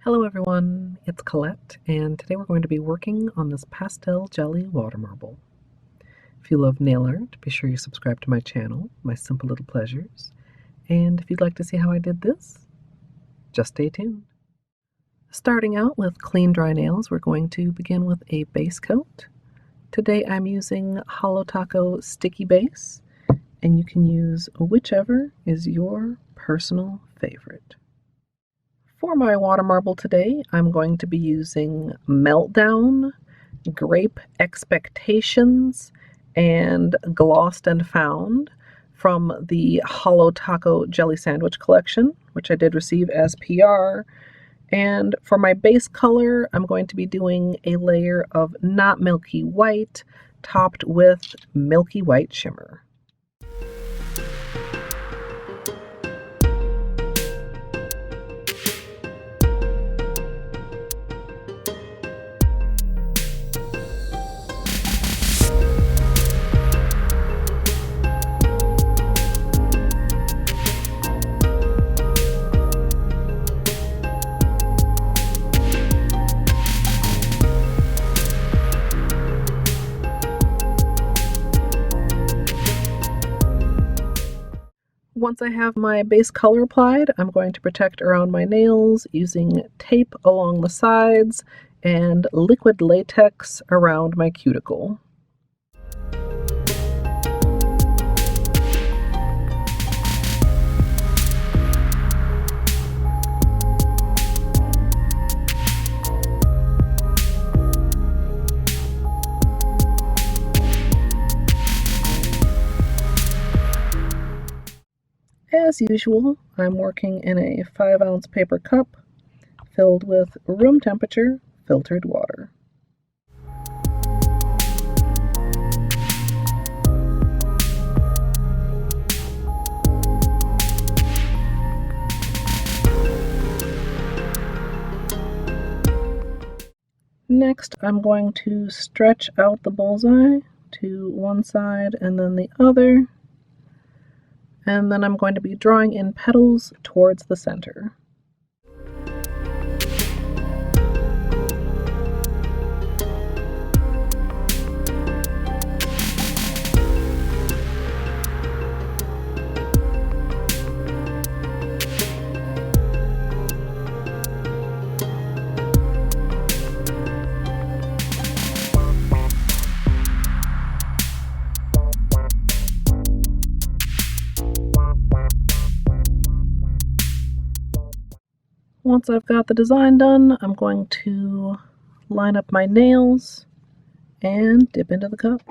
Hello everyone, it's Colette, and today we're going to be working on this pastel jelly water marble. If you love nail art, be sure you subscribe to my channel, My Simple Little Pleasures, and if you'd like to see how I did this, just stay tuned. Starting out with clean dry nails, we're going to begin with a base coat. Today I'm using Holo Taco Sticky Base, and you can use whichever is your personal favorite. For my water marble today, I'm going to be using Meltdown, Grape Expectations, and Glossed and Found from the Holo Taco Jelly Sandwich collection, which I did receive as PR. And for my base color, I'm going to be doing a layer of not Milky White, topped with Milky White Shimmer. Once I have my base color applied, I'm going to protect around my nails using tape along the sides and liquid latex around my cuticle. As usual, I'm working in a 5-ounce paper cup filled with room temperature filtered water. Next, I'm going to stretch out the bullseye to one side and then the other. And then I'm going to be drawing in petals towards the center. Once I've got the design done, I'm going to line up my nails and dip into the cup.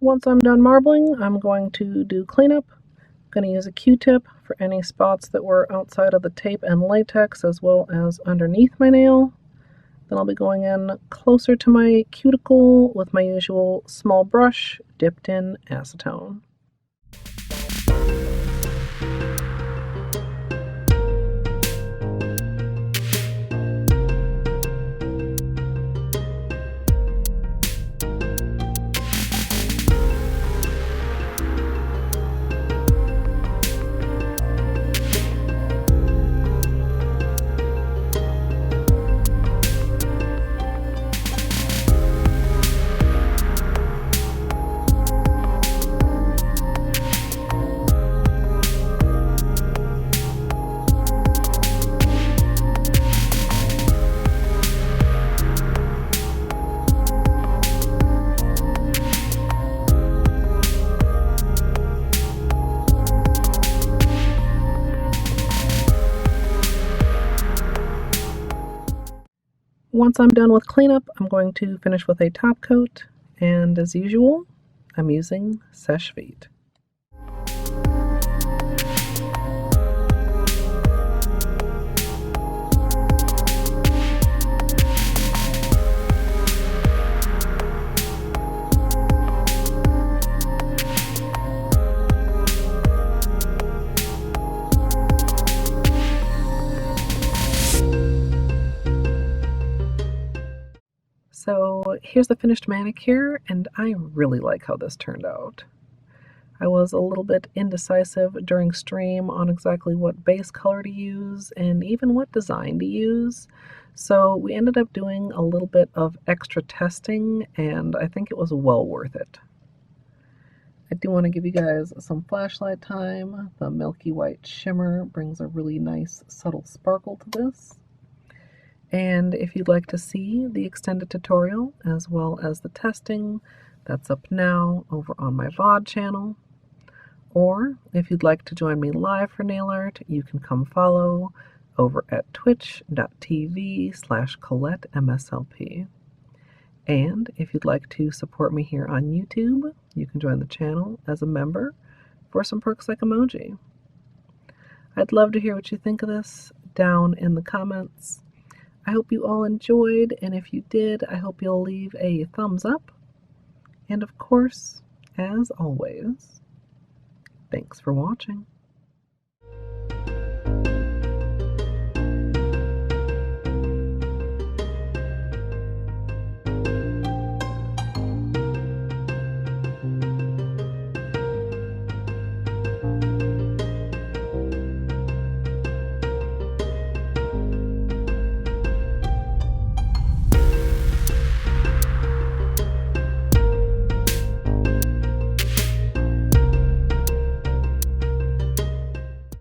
Once I'm done marbling, I'm going to do cleanup. I'm going to use a Q-tip for any spots that were outside of the tape and latex as well as underneath my nail. Then I'll be going in closer to my cuticle with my usual small brush dipped in acetone. Once I'm done with cleanup, I'm going to finish with a top coat, and as usual, I'm using Seche Vite. So here's the finished manicure, and I really like how this turned out. I was a little bit indecisive during stream on exactly what base color to use and even what design to use, so we ended up doing a little bit of extra testing, and I think it was well worth it. I do want to give you guys some flashlight time. The Milky White Shimmer brings a really nice subtle sparkle to this. And if you'd like to see the extended tutorial as well as the testing, that's up now over on my VOD channel. Or if you'd like to join me live for nail art, you can come follow over at twitch.tv/Colette MSLP. And if you'd like to support me here on YouTube, you can join the channel as a member for some perks like emoji. I'd love to hear what you think of this down in the comments. I hope you all enjoyed, and if you did, I hope you'll leave a thumbs up. And of course, as always, thanks for watching.